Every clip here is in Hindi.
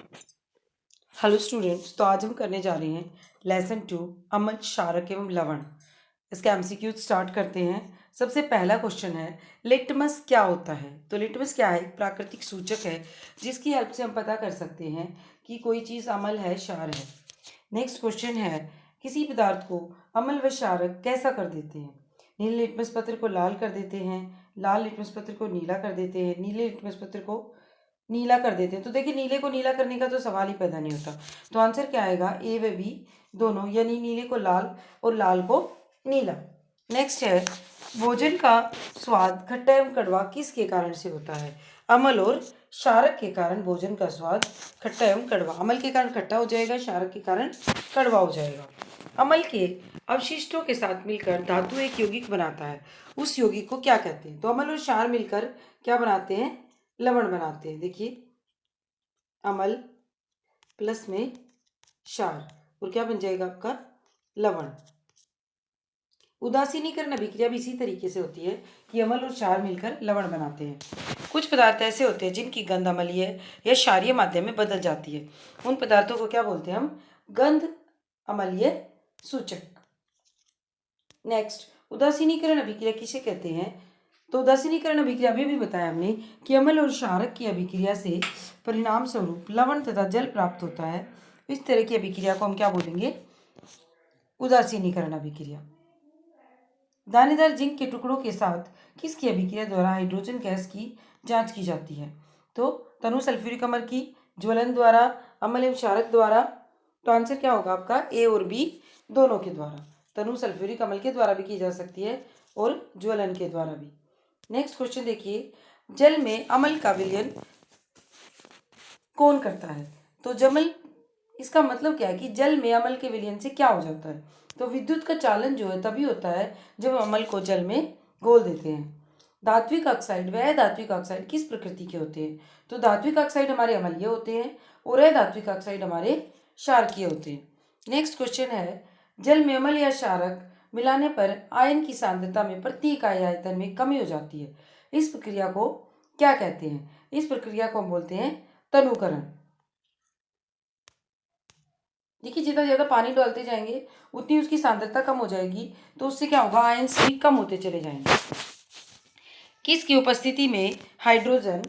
हेलो स्टूडेंट्स, तो आज हम करने जा रहे हैं लेसन 2 अम्ल, क्षारक एवं लवण। इसका एमसीक्यू स्टार्ट करते हैं। सबसे पहला क्वेश्चन है, लिटमस क्या होता है। तो लिटमस क्या है? एक प्राकृतिक सूचक है जिसकी हेल्प से हम पता कर सकते हैं कि कोई चीज़ अम्ल है, क्षार है। नेक्स्ट क्वेश्चन है, किसी पदार्थ को अम्ल व क्षारक कैसा कर देते हैं। नीले लिटमस पत्र को लाल कर देते हैं, लाल लिटमस पत्र को नीला कर देते हैं, नीले लिटमस पत्र को नीला कर देते हैं। तो देखिए, नीले को नीला करने का तो सवाल ही पैदा नहीं होता। तो आंसर क्या आएगा? ए व बी दोनों, यानी नीले को लाल और लाल को नीला। नेक्स्ट है, भोजन का स्वाद खट्टा एवं कड़वा किसके कारण से होता है। अम्ल और क्षारक के कारण भोजन का स्वाद खट्टा एवं कड़वा। अम्ल के कारण खट्टा हो जाएगा, क्षारक के कारण कड़वा हो जाएगा। अम्ल के अवशिष्टों के साथ मिलकर धातु एक यौगिक बनाता है, उस यौगिक को क्या कहते हैं। तो अम्ल और क्षार मिलकर क्या बनाते हैं? लवण बनाते हैं। देखिए, अम्ल प्लस में क्षार और क्या बन जाएगा आपका? लवण। उदासीनीकरण अभिक्रिया भी इसी तरीके से होती है कि अम्ल और क्षार मिलकर लवण बनाते हैं। कुछ पदार्थ ऐसे होते हैं जिनकी गंध अम्लीय या क्षारीय माध्यम में बदल जाती है। उन पदार्थों को क्या बोलते हैं हम? गंध अम्लीय सूचक। नेक्स्ट, उदासीनीकरण अभिक्रिया किसे कहते हैं। तो उदासीनीकरण अभिक्रिया भी बताया हमने कि अम्ल और क्षारक की अभिक्रिया से परिणाम स्वरूप लवण तथा जल प्राप्त होता है। इस तरह की अभिक्रिया को हम क्या बोलेंगे? उदासीनीकरण अभिक्रिया। दानेदार जिंक के टुकड़ों के साथ किसकी अभिक्रिया द्वारा हाइड्रोजन गैस की जांच की जाती है। तो तनु सल्फ्यूरिक अम्ल की, ज्वलन द्वारा, अम्ल एवं क्षारक द्वारा। तो आंसर क्या होगा आपका? ए और बी दोनों के द्वारा। तनु सल्फ्यूरिक अम्ल के द्वारा भी की जा सकती है और ज्वलन के द्वारा भी। नेक्स्ट क्वेश्चन देखिए, जल में अम्ल का विलयन कौन करता है। तो जमल, इसका मतलब क्या है कि जल में अम्ल के विलयन से क्या हो जाता है। तो विद्युत का चालन जो है तभी होता है जब अम्ल को जल में घोल देते हैं। धात्विक ऑक्साइड व अधात्विक ऑक्साइड किस प्रकृति के होते हैं। तो धात्विक ऑक्साइड हमारे अम्लीय होते हैं और अधात्विक ऑक्साइड हमारे क्षारकीय होते हैं। नेक्स्ट क्वेश्चन है, जल में अम्ल या क्षारक मिलाने पर आयन की सांद्रता में प्रति इकाई आयतन में कमी हो जाती है। इस प्रक्रिया को क्या कहते हैं। इस प्रक्रिया को हम बोलते हैं तनुकरण। देखिए, जितना ज़्यादा पानी डालते जाएंगे उतनी उसकी सांद्रता कम हो जाएगी, तो उससे क्या होगा? आयंस भी कम होते चले जाएंगे। किसकी उपस्थिति में हाइड्रोजन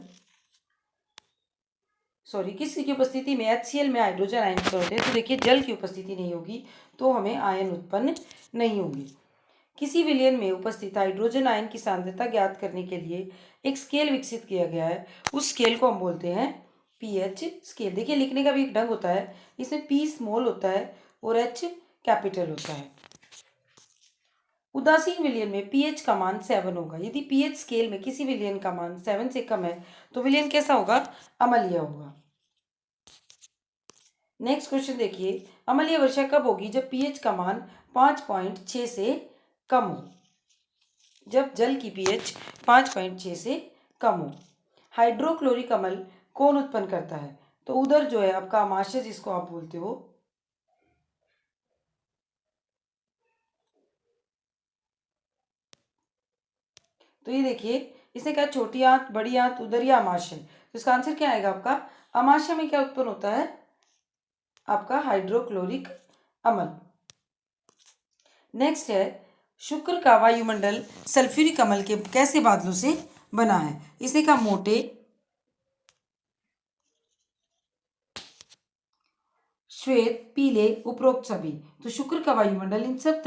किसकी उपस्थिति में HCl में हाइड्रोजन आयन होते हैं। तो देखिए, जल की उपस्थिति नहीं होगी तो हमें आयन उत्पन्न नहीं होंगे। किसी विलयन में उपस्थित हाइड्रोजन आयन की सांद्रता ज्ञात करने के लिए एक स्केल विकसित किया गया है, उस स्केल को हम बोलते हैं पीएच स्केल। देखिए, लिखने का भी एक ढंग होता है, इसमें P स्मॉल होता है और H कैपिटल होता है। उदासीन विलयन में pH का मान 7 होगा। यदि pH स्केल में किसी विलयन का मान 7 से कम है तो विलयन कैसा होगा? अम्लीय होगा। नेक्स्ट क्वेश्चन देखिए, अम्लीय वर्षा कब होगी? जब pH का मान 5.6 से कम हो। जब जल की pH 5.6 से कम हो। हाइड्रोक्लोरिक अम्ल कौन उत्पन्न करता है। तो उधर जो है आपका अमाशय, जिसको आप बोलते हो, तो ये देखिए, इसने कहा छोटी आंत, बड़ी आंत, उदर या अमाशय। तो इसका आंसर क्या आएगा आपका? अमाशय में क्या उत्पन्न होता है? आपका हाइड्रोक्लोरिक अम्ल। नेक्स्ट है, शुक्र का वायुमंडल सल्फ्यूरिक अम्ल के कैसे बादलों से बना है। इसने कहा मोटे, श्वेत, पीले, उपरोक्त सभी। तो शुक्र का वायुमंडल इन सब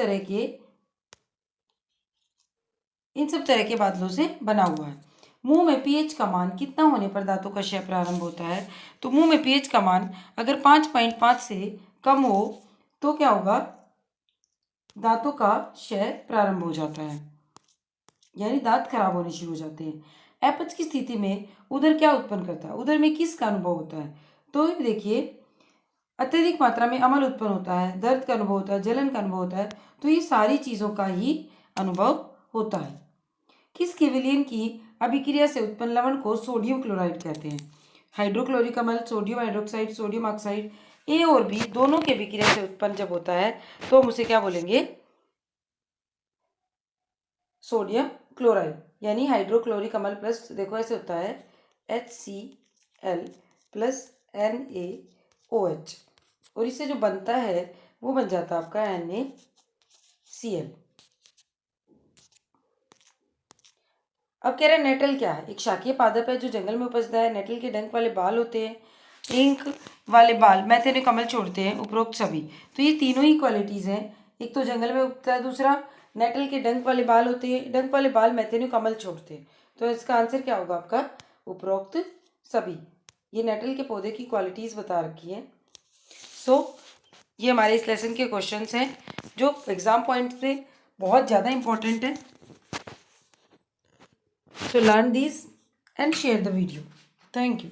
तरह के बादलों से बना हुआ है। मुंह में pH का मान कितना होने पर दांतों का क्षय प्रारंभ होता है। तो मुंह में pH का मान अगर 5.5 से कम हो तो क्या होगा? दांतों का क्षय प्रारंभ हो जाता है, यानी दांत खराब होने शुरू हो जाते हैं। अपच की स्थिति में उदर क्या उत्पन्न करता है। उदर में किसका अनुभव होता है। तो देखिए, अत्यधिक मात्रा में अम्ल उत्पन्न होता है, दर्द का अनुभव होता है, जलन का अनुभव होता है। तो ये सारी चीज़ों का ही अनुभव होता है। किसके विलयन की अभिक्रिया से उत्पन्न लवण को सोडियम क्लोराइड कहते हैं। हाइड्रोक्लोरिक अम्ल, सोडियम हाइड्रोक्साइड, सोडियम ऑक्साइड, ए और बी दोनों के अभिक्रिया से उत्पन्न जब होता है तो हम उसे क्या बोलेंगे? Sodium chloride. यानी हाइड्रोक्लोरिक अम्ल प्लस, देखो ऐसे होता है HCl प्लस NaOH, और इससे जो बनता है वो बन जाता है आपका NaCl। अब कह रहे हैं नेटल क्या है? एक शाकीय पादप है जो जंगल में उपजता है। नेटल के डंक वाले बाल होते हैं, इंक वाले बाल मैथेनिक अम्ल छोड़ते हैं, उपरोक्त सभी। तो ये तीनों ही क्वालिटीज़ हैं। एक तो जंगल में उगता है, दूसरा नेटल के डंक वाले बाल होते हैं, डंक वाले बाल मैथेनिक अम्ल छोड़ते हैं। तो इसका आंसर क्या होगा आपका? उपरोक्त सभी। ये नेटल के पौधे की क्वालिटीज़ बता रखी है। ये हमारे इस लेसन के क्वेश्चंस हैं जो एग्ज़ाम पॉइंट से बहुत ज़्यादा इंपॉर्टेंट है। So learn these and share the video. Thank you.